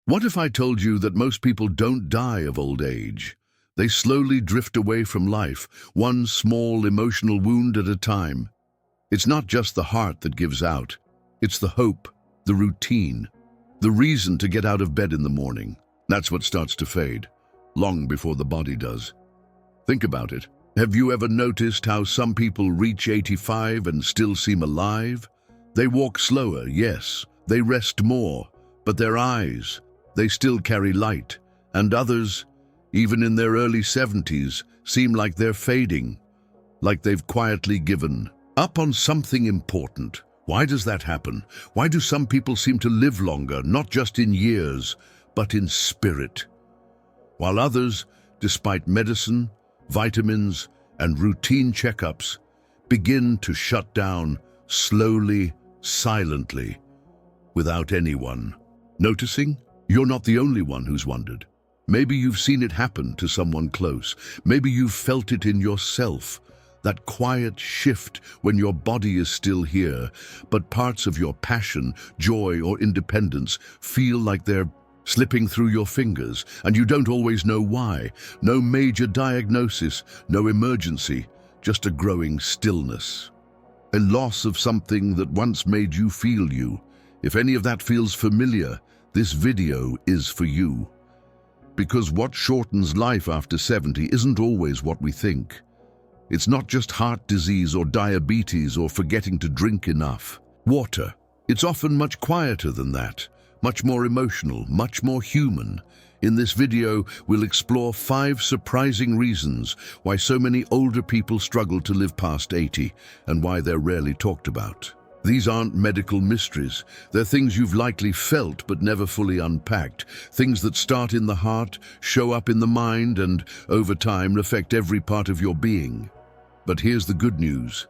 What if I told you that most people don't die of old age? They slowly drift away from life, one small emotional wound at a time. It's not just the heart that gives out. It's the hope, the routine, the reason to get out of bed in the morning. That's what starts to fade, long before the body does. Think about it. Have you ever noticed how some people reach 85 and still seem alive? They walk slower, yes. They rest more, but their eyes, they still carry light. And others, even in their early 70s, seem like they're fading, like they've quietly given up on something important. Why does that happen? Why do some people seem to live longer, not just in years, but in spirit? While others, despite medicine, vitamins, and routine checkups, begin to shut down slowly, silently, without anyone noticing? You're not the only one who's wondered. Maybe you've seen it happen to someone close. Maybe you've felt it in yourself. That quiet shift when your body is still here, but parts of your passion, joy, or independence feel like they're slipping through your fingers, and you don't always know why. No major diagnosis, no emergency, just a growing stillness. A loss of something that once made you feel you. If any of that feels familiar, this video is for you. Because what shortens life after 70 isn't always what we think. It's not just heart disease or diabetes or forgetting to drink enough. Water. It's often much quieter than that, much more emotional, much more human. In this video, we'll explore 5 surprising reasons why so many older people struggle to live past 80 and why they're rarely talked about. These aren't medical mysteries. They're things you've likely felt but never fully unpacked. Things that start in the heart, show up in the mind, and over time affect every part of your being. But here's the good news.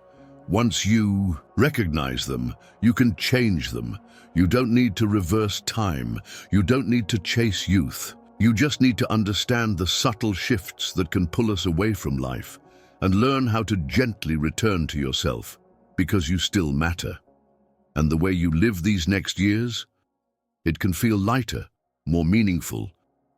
Once you recognize them, you can change them. You don't need to reverse time. You don't need to chase youth. You just need to understand the subtle shifts that can pull us away from life and learn how to gently return to yourself, because you still matter. And the way you live these next years, it can feel lighter, more meaningful,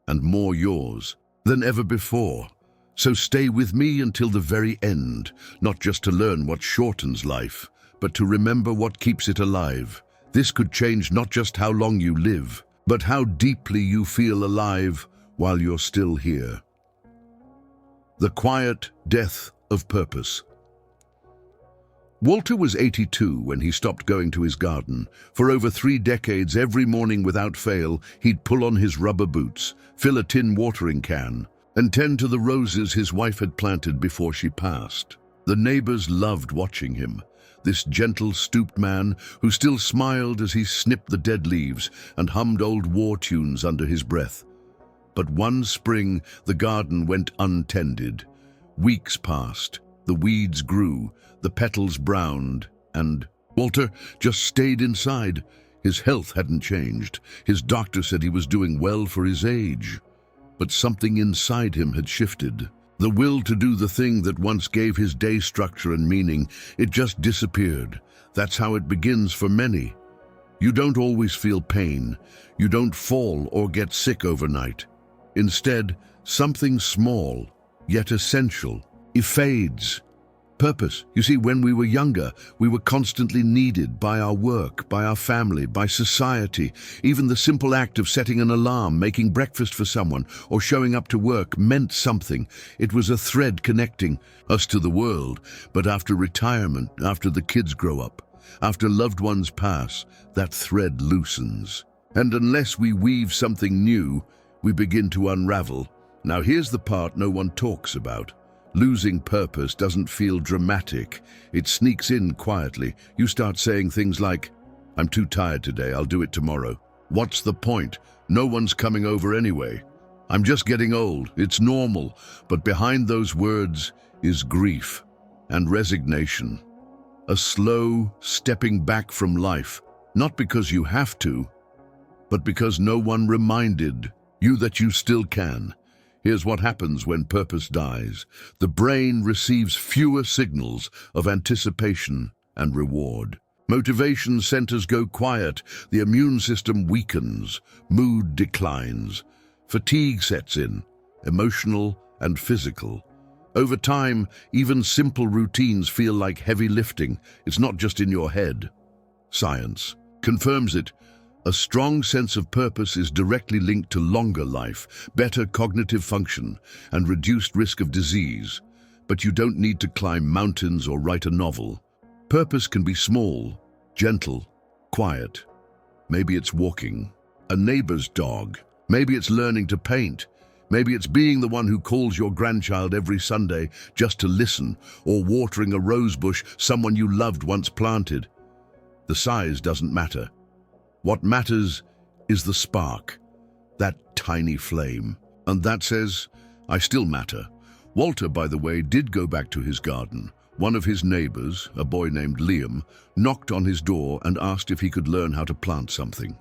and more yours than ever before. So stay with me until the very end, not just to learn what shortens life, but to remember what keeps it alive. This could change not just how long you live, but how deeply you feel alive while you're still here. The quiet death of purpose. Walter was 82 when he stopped going to his garden. For over 3 decades, every morning without fail, he'd pull on his rubber boots, fill a tin watering can, and tend to the roses his wife had planted before she passed. The neighbors loved watching him, this gentle, stooped man who still smiled as he snipped the dead leaves and hummed old war tunes under his breath. But one spring, the garden went untended. Weeks passed, the weeds grew, the petals browned, and Walter just stayed inside. His health hadn't changed. His doctor said he was doing well for his age. But something inside him had shifted. The will to do the thing that once gave his day structure and meaning, it just disappeared. That's how it begins for many. You don't always feel pain. You don't fall or get sick overnight. Instead, something small, yet essential, it fades. Purpose. You see, when we were younger, we were constantly needed by our work, by our family, by society. Even the simple act of setting an alarm, making breakfast for someone, or showing up to work meant something. It was a thread connecting us to the world. But after retirement, after the kids grow up, after loved ones pass, that thread loosens. And unless we weave something new, we begin to unravel. Now here's the part no one talks about. Losing purpose doesn't feel dramatic. It sneaks in quietly. You start saying things like, "I'm too tired today, I'll do it tomorrow." What's the point? No one's coming over anyway. "I'm just getting old, it's normal." But behind those words is grief and resignation. A slow stepping back from life, not because you have to, but because no one reminded you that you still can. Here's what happens when purpose dies. The brain receives fewer signals of anticipation and reward. Motivation centers go quiet, the immune system weakens, mood declines, fatigue sets in, emotional and physical. Over time, even simple routines feel like heavy lifting. It's not just in your head. Science confirms it. A strong sense of purpose is directly linked to longer life, better cognitive function, and reduced risk of disease. But you don't need to climb mountains or write a novel. Purpose can be small, gentle, quiet. Maybe it's walking a neighbor's dog. Maybe it's learning to paint. Maybe it's being the one who calls your grandchild every Sunday just to listen, or watering a rose bush someone you loved once planted. The size doesn't matter. What matters is the spark, that tiny flame. And that says, I still matter. Walter, by the way, did go back to his garden. One of his neighbors, a boy named Liam, knocked on his door and asked if he could learn how to plant something.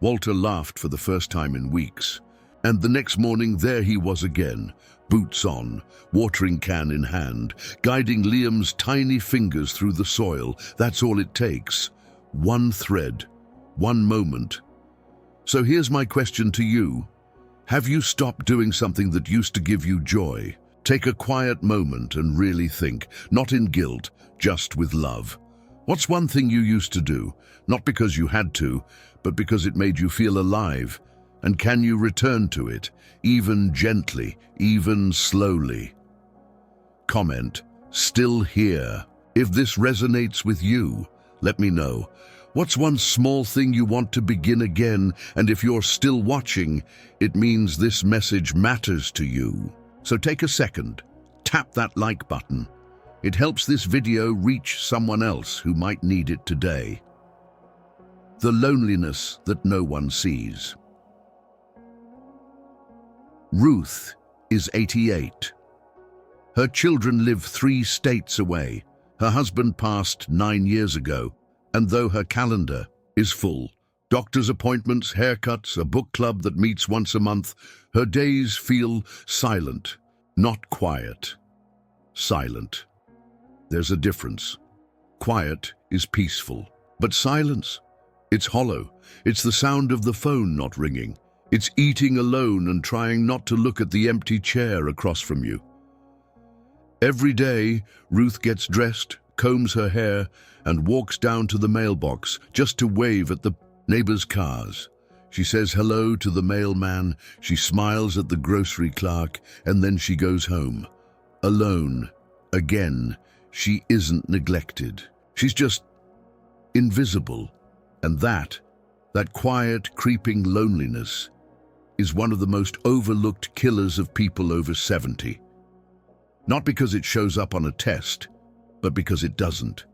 Walter laughed for the first time in weeks. And the next morning, there he was again, boots on, watering can in hand, guiding Liam's tiny fingers through the soil. That's all it takes. One thread, one moment. So here's my question to you. Have you stopped doing something that used to give you joy? Take a quiet moment and really think, not in guilt, just with love. What's one thing you used to do, not because you had to, but because it made you feel alive? And can you return to it, even gently, even slowly? Comment, still here. If this resonates with you, let me know. What's one small thing you want to begin again? And if you're still watching, it means this message matters to you. So take a second, tap that like button. It helps this video reach someone else who might need it today. The loneliness that no one sees. Ruth is 88. Her children live 3 states away. Her husband passed 9 years ago, and though her calendar is full, doctor's appointments, haircuts, a book club that meets once a month, her days feel silent, not quiet. Silent. There's a difference. Quiet is peaceful, but silence, it's hollow. It's the sound of the phone not ringing. It's eating alone and trying not to look at the empty chair across from you. Every day, Ruth gets dressed, combs her hair, and walks down to the mailbox just to wave at the neighbors' cars. She says hello to the mailman, she smiles at the grocery clerk, and then she goes home. Alone. Again. She isn't neglected. She's just invisible. And that quiet, creeping loneliness is one of the most overlooked killers of people over 70. Not because it shows up on a test, but because it doesn't.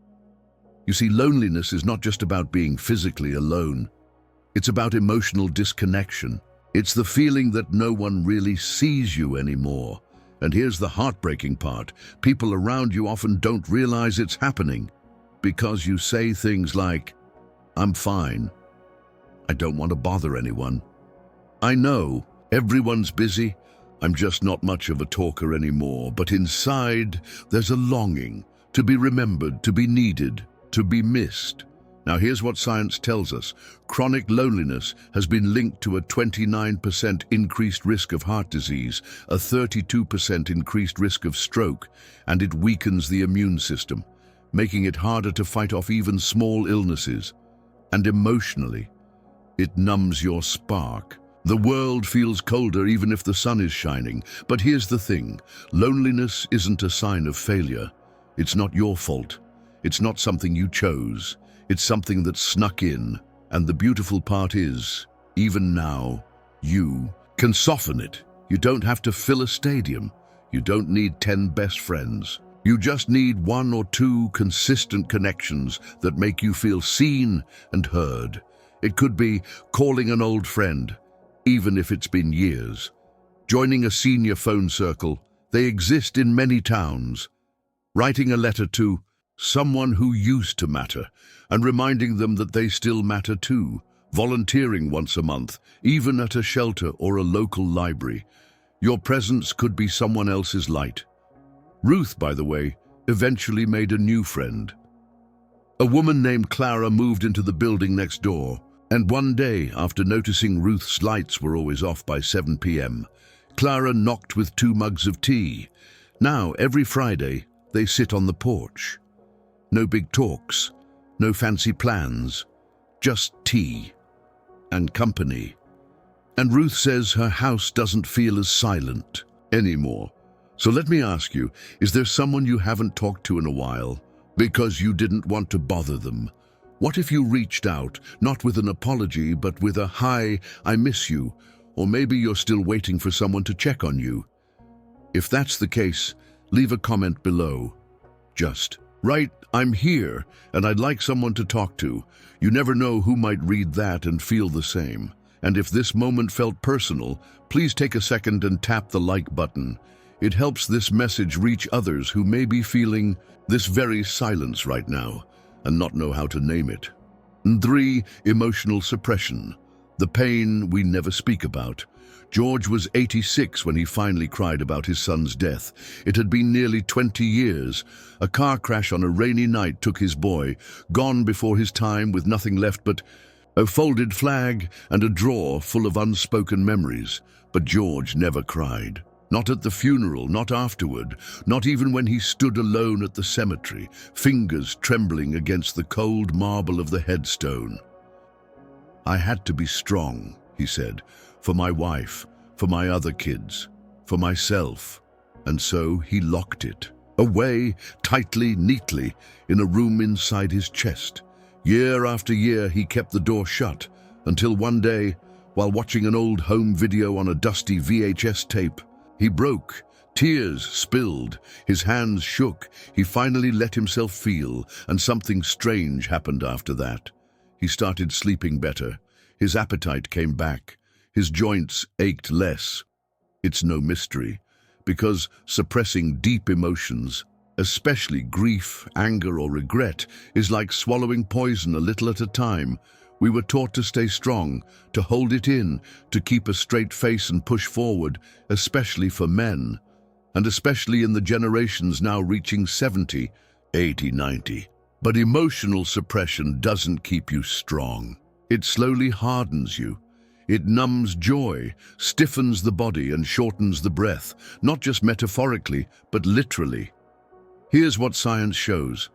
You see, loneliness is not just about being physically alone. It's about emotional disconnection. It's the feeling that no one really sees you anymore. And here's the heartbreaking part. People around you often don't realize it's happening because you say things like, I'm fine. I don't want to bother anyone. I know everyone's busy. I'm just not much of a talker anymore. But inside, there's a longing to be remembered, to be needed, to be missed. Now here's what science tells us. Chronic loneliness has been linked to a 29% increased risk of heart disease, a 32% increased risk of stroke, and it weakens the immune system, making it harder to fight off even small illnesses. And emotionally, it numbs your spark. The world feels colder even if the sun is shining. But here's the thing, loneliness isn't a sign of failure. It's not your fault. It's not something you chose. It's something that snuck in. And the beautiful part is, even now, you can soften it. You don't have to fill a stadium. You don't need 10 best friends. You just need 1 or 2 consistent connections that make you feel seen and heard. It could be calling an old friend, even if it's been years. Joining a senior phone circle, they exist in many towns. Writing a letter to someone who used to matter and reminding them that they still matter too. Volunteering once a month, even at a shelter or a local library. Your presence could be someone else's light. Ruth, by the way, eventually made a new friend. A woman named Clara moved into the building next door, and one day, after noticing Ruth's lights were always off by 7 p.m., Clara knocked with 2 mugs of tea. Now, every Friday, they sit on the porch. No big talks, no fancy plans, just tea and company. And Ruth says her house doesn't feel as silent anymore. So let me ask you, is there someone you haven't talked to in a while because you didn't want to bother them? What if you reached out, not with an apology, but with a "Hi, I miss you," or maybe you're still waiting for someone to check on you? If that's the case, leave a comment below. Just write, "I'm here, and I'd like someone to talk to." You never know who might read that and feel the same. And if this moment felt personal, please take a second and tap the like button. It helps this message reach others who may be feeling this very silence right now and not know how to name it. And 3, emotional suppression, the pain we never speak about. George was 86 when he finally cried about his son's death. It had been nearly 20 years. A car crash on a rainy night took his boy, gone before his time with nothing left but a folded flag and a drawer full of unspoken memories. But George never cried. Not at the funeral, not afterward, not even when he stood alone at the cemetery, fingers trembling against the cold marble of the headstone. "I had to be strong," he said, "for my wife, for my other kids, for myself." And so he locked it away, tightly, neatly, in a room inside his chest. Year after year he kept the door shut, until one day, while watching an old home video on a dusty VHS tape, he broke. Tears spilled, his hands shook. He finally let himself feel, and something strange happened after that. He started sleeping better. His appetite came back. His joints ached less. It's no mystery, because suppressing deep emotions, especially grief, anger, or regret, is like swallowing poison a little at a time. We were taught to stay strong, to hold it in, to keep a straight face and push forward, especially for men, and especially in the generations now reaching 70, 80, 90. But emotional suppression doesn't keep you strong. It slowly hardens you. It numbs joy, stiffens the body, and shortens the breath, not just metaphorically, but literally. Here's what science shows.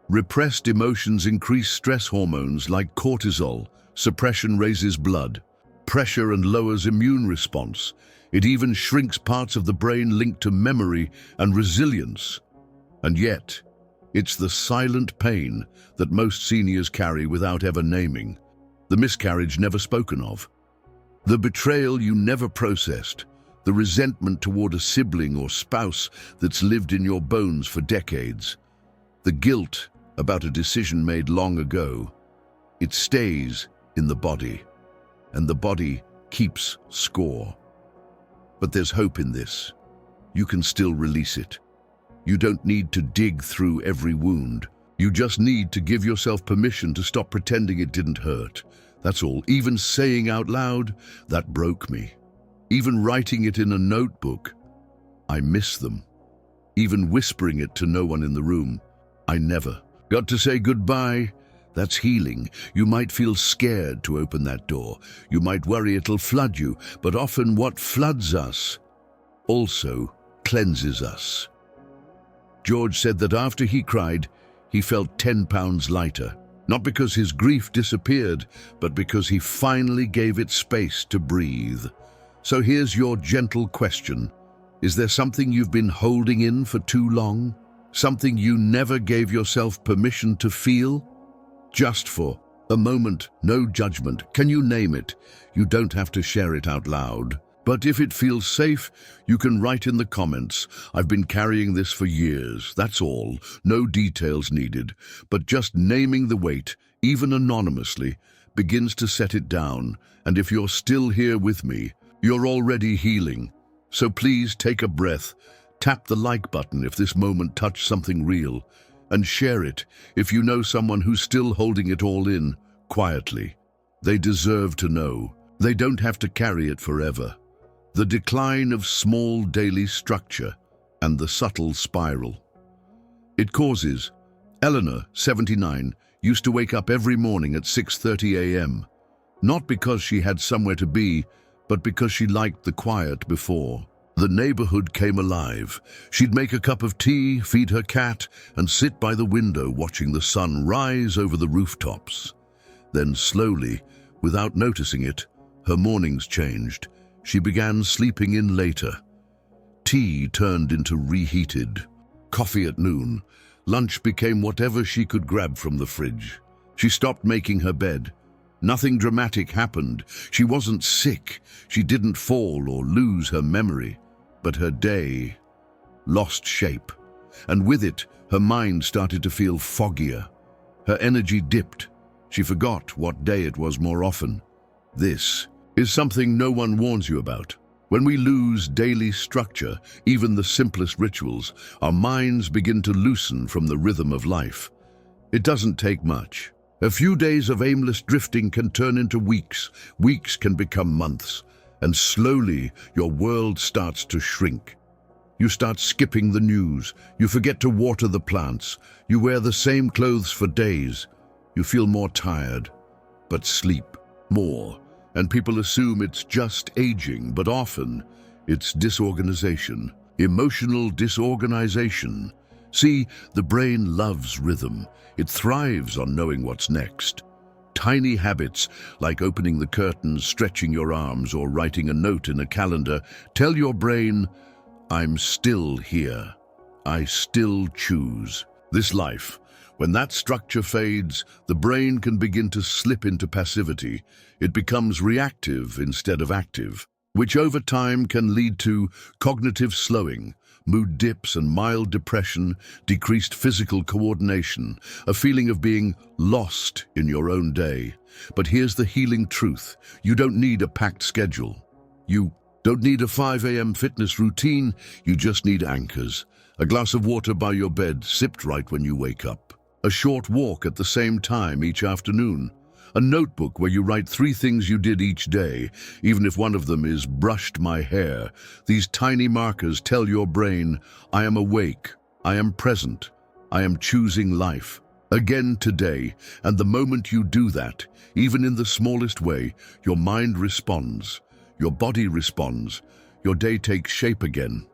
Repressed emotions increase stress hormones like cortisol. Suppression raises blood pressure and lowers immune response. It even shrinks parts of the brain linked to memory and resilience. And yet, it's the silent pain that most seniors carry without ever naming. The miscarriage never spoken of. The betrayal you never processed. The resentment toward a sibling or spouse that's lived in your bones for decades. The guilt about a decision made long ago. It stays in the body, and the body keeps score. But there's hope in this. You can still release it. You don't need to dig through every wound. You just need to give yourself permission to stop pretending it didn't hurt. That's all. Even saying out loud, "That broke me." Even writing it in a notebook, "I miss them." Even whispering it to no one in the room, "I never got to say goodbye." That's healing. You might feel scared to open that door. You might worry it'll flood you, but often what floods us also cleanses us. George said that after he cried, he felt 10 pounds lighter. Not because his grief disappeared, but because he finally gave it space to breathe. So here's your gentle question. Is there something you've been holding in for too long? Something you never gave yourself permission to feel? Just for a moment, no judgment. Can you name it? You don't have to share it out loud. But if it feels safe, you can write in the comments, "I've been carrying this for years." That's all. No details needed. But just naming the weight, even anonymously, begins to set it down. And if you're still here with me, you're already healing. So please take a breath. Tap the like button if this moment touched something real. And share it if you know someone who's still holding it all in, quietly. They deserve to know. They don't have to carry it forever. The decline of small daily structure and the subtle spiral it causes Eleanor, 79, used to wake up every morning at 6:30 a.m. Not because she had somewhere to be, but because she liked the quiet before. The neighborhood came alive. She'd make a cup of tea, feed her cat, and sit by the window watching the sun rise over the rooftops. Then slowly, without noticing it, her mornings changed. She began sleeping in later. Tea turned into reheated. Coffee at noon. Lunch became whatever she could grab from the fridge. She stopped making her bed. Nothing dramatic happened. She wasn't sick. She didn't fall or lose her memory. But her day lost shape. And with it, her mind started to feel foggier. Her energy dipped. She forgot what day it was more often. This is something no one warns you about. When we lose daily structure, even the simplest rituals, our minds begin to loosen from the rhythm of life. It doesn't take much. A few days of aimless drifting can turn into weeks. Weeks can become months. And slowly, your world starts to shrink. You start skipping the news. You forget to water the plants. You wear the same clothes for days. You feel more tired, but sleep more. And people assume it's just aging, but often it's disorganization, emotional disorganization. See, the brain loves rhythm. It thrives on knowing what's next. Tiny habits, like opening the curtains, stretching your arms, or writing a note in a calendar, tell your brain, I'm still here. I still choose. This life. When that structure fades, the brain can begin to slip into passivity. It becomes reactive instead of active, which over time can lead to cognitive slowing, mood dips and mild depression, decreased physical coordination, a feeling of being lost in your own day. But here's the healing truth. You don't need a packed schedule. You don't need a 5 a.m. fitness routine. You just need anchors. A glass of water by your bed, sipped right when you wake up. A short walk at the same time each afternoon. A notebook where you write 3 things you did each day, even if one of them is brushed my hair. These tiny markers tell your brain, I am awake, I am present, I am choosing life. Again today, and the moment you do that, even in the smallest way, your mind responds, your body responds, your day takes shape again.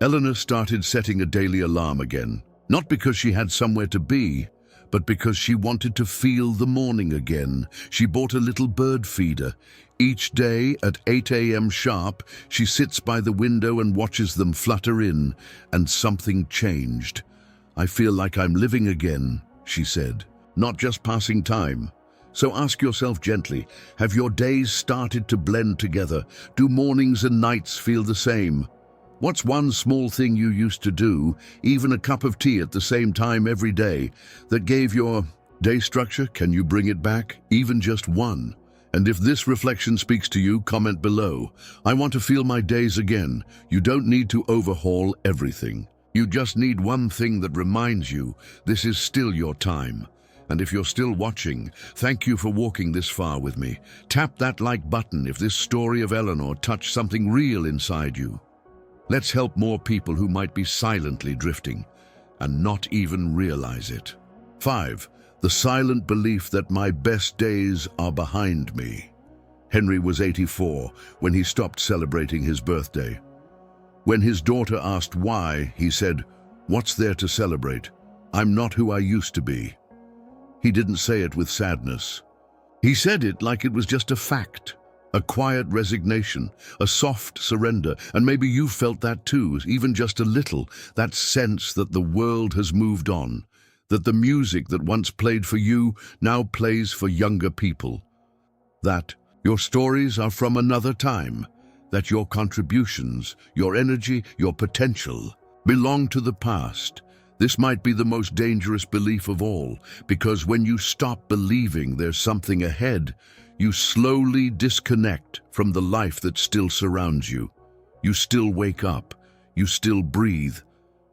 Eleanor started setting a daily alarm again. Not because she had somewhere to be, but because she wanted to feel the morning again. She bought a little bird feeder. Each day at 8 a.m. sharp, she sits by the window and watches them flutter in, and something changed. I feel like I'm living again, she said, not just passing time. So ask yourself gently, have your days started to blend together? Do mornings and nights feel the same? What's one small thing you used to do, even a cup of tea at the same time every day, that gave your day structure? Can you bring it back, even just one? And if this reflection speaks to you, comment below. I want to feel my days again. You don't need to overhaul everything. You just need one thing that reminds you this is still your time. And if you're still watching, thank you for walking this far with me. Tap that like button if this story of Eleanor touched something real inside you. Let's help more people who might be silently drifting and not even realize it. 5. The silent belief that my best days are behind me. Henry was 84 when he stopped celebrating his birthday. When his daughter asked why, he said, "What's there to celebrate? I'm not who I used to be." He didn't say it with sadness. He said it like it was just a fact. A quiet resignation, a soft surrender, and maybe you felt that too, even just a little, that sense that the world has moved on, that the music that once played for you now plays for younger people, that your stories are from another time, that your contributions, your energy, your potential belong to the past. This might be the most dangerous belief of all, because when you stop believing there's something ahead, you slowly disconnect from the life that still surrounds you. You still wake up, you still breathe,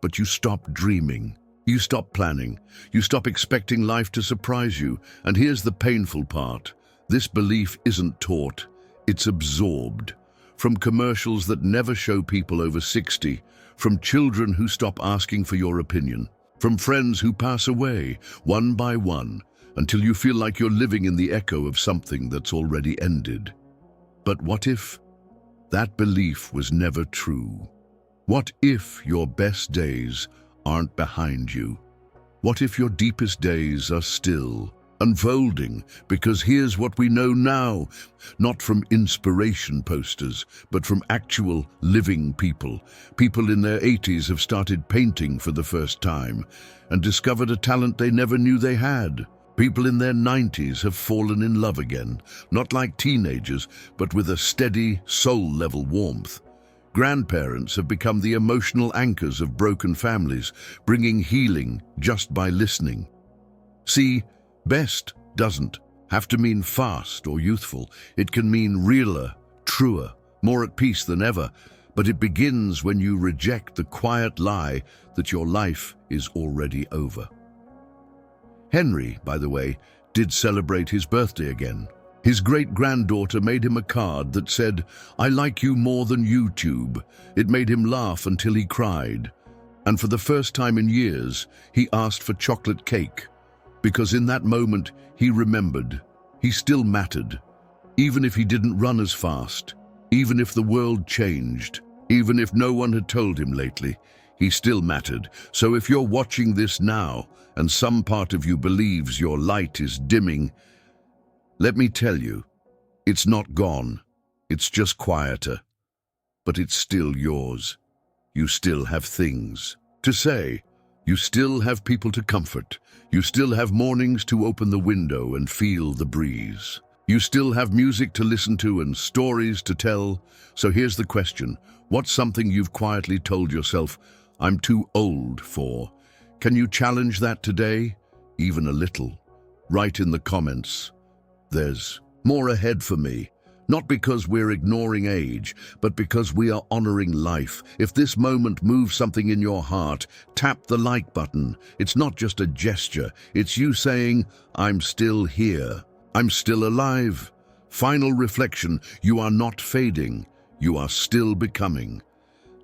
but you stop dreaming. You stop planning. You stop expecting life to surprise you. And here's the painful part. This belief isn't taught, it's absorbed. From commercials that never show people over 60, from children who stop asking for your opinion. from friends who pass away, one by one, until you feel like you're living in the echo of something that's already ended. But what if that belief was never true? What if your best days aren't behind you? What if your deepest days are still unfolding? Because here's what we know now, not from inspiration posters, but from actual living people. People in their 80s have started painting for the first time and discovered a talent they never knew they had. People in their 90s have fallen in love again, not like teenagers, but with a steady, soul-level warmth. Grandparents have become the emotional anchors of broken families, bringing healing just by listening. See, best doesn't have to mean fast or youthful. It can mean realer, truer, more at peace than ever. But it begins when you reject the quiet lie that your life is already over. Henry, by the way, did celebrate his birthday again. His great-granddaughter made him a card that said, "I like you more than YouTube." It made him laugh until he cried. And for the first time in years, he asked for chocolate cake. Because in that moment, he remembered. He still mattered. Even if he didn't run as fast, even if the world changed, even if no one had told him lately, he still mattered. So if you're watching this now, and some part of you believes your light is dimming, let me tell you, it's not gone. It's just quieter. But it's still yours. You still have things to say. You still have people to comfort. You still have mornings to open the window and feel the breeze. You still have music to listen to and stories to tell. So here's the question. What's something you've quietly told yourself, "I'm too old for"? Can you challenge that today? Even a little. Write in the comments. There's more ahead for me. Not because we're ignoring age, but because we are honoring life. If this moment moves something in your heart, tap the like button. It's not just a gesture. It's you saying, "I'm still here. I'm still alive." Final reflection, you are not fading. You are still becoming.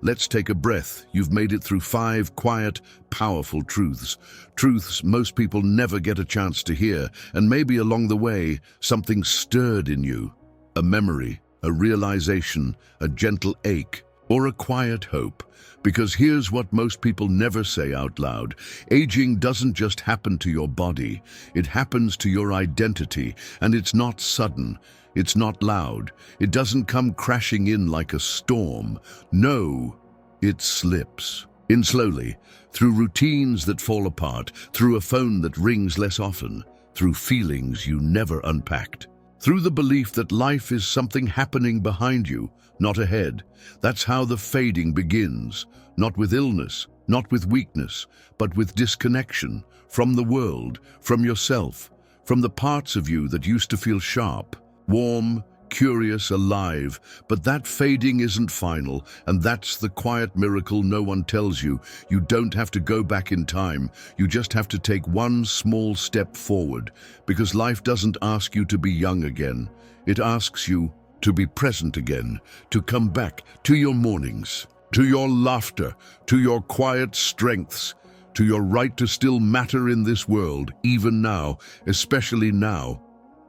Let's take a breath. You've made it through 5 quiet, powerful truths. Truths most people never get a chance to hear, and maybe along the way, something stirred in you. A memory, a realization, a gentle ache, or a quiet hope. Because here's what most people never say out loud. Aging doesn't just happen to your body. It happens to your identity, and it's not sudden. It's not loud. It doesn't come crashing in like a storm. No, it slips in slowly, through routines that fall apart, through a phone that rings less often, through feelings you never unpacked, through the belief that life is something happening behind you, not ahead. That's how the fading begins, not with illness, not with weakness, but with disconnection from the world, from yourself, from the parts of you that used to feel sharp, warm, curious, alive. But that fading isn't final, and that's the quiet miracle no one tells you. You don't have to go back in time. You just have to take one small step forward, because life doesn't ask you to be young again. It asks you to be present again, to come back to your mornings, to your laughter, to your quiet strengths, to your right to still matter in this world, even now, especially now.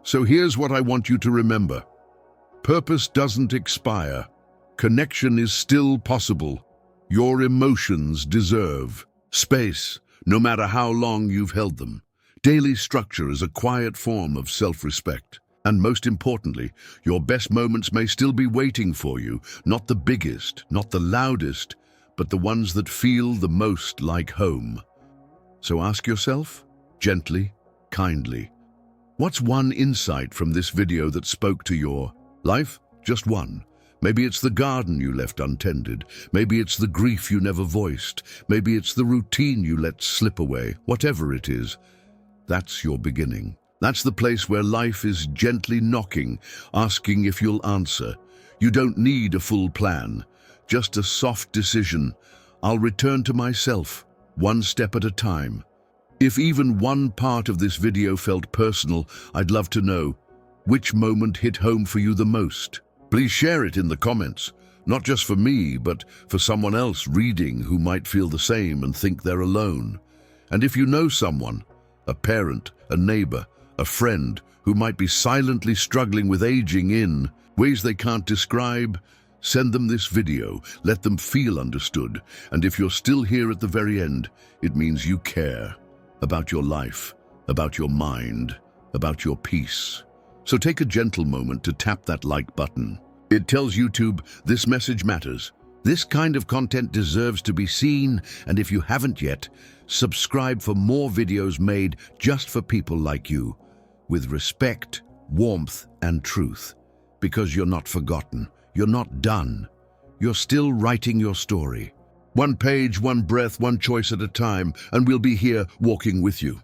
So here's what I want you to remember. Purpose doesn't expire. Connection is still possible. Your emotions deserve space, no matter how long you've held them. Daily structure is a quiet form of self-respect. And most importantly, your best moments may still be waiting for you, not the biggest, not the loudest, but the ones that feel the most like home. So ask yourself, gently, kindly, what's one insight from this video that spoke to your life? Just one. Maybe it's the garden you left untended. Maybe it's the grief you never voiced. Maybe it's the routine you let slip away. Whatever it is, that's your beginning. That's the place where life is gently knocking, asking if you'll answer. You don't need a full plan, just a soft decision. I'll return to myself, one step at a time. If even one part of this video felt personal, I'd love to know which moment hit home for you the most. Please share it in the comments, not just for me, but for someone else reading who might feel the same and think they're alone. And if you know someone, a parent, a neighbor, a friend, who might be silently struggling with aging in ways they can't describe, send them this video. Let them feel understood. And if you're still here at the very end, it means you care about your life, about your mind, about your peace. So take a gentle moment to tap that like button. It tells YouTube this message matters. This kind of content deserves to be seen, and if you haven't yet, subscribe for more videos made just for people like you, with respect, warmth, and truth. Because you're not forgotten, you're not done. You're still writing your story. One page, one breath, one choice at a time, and we'll be here walking with you.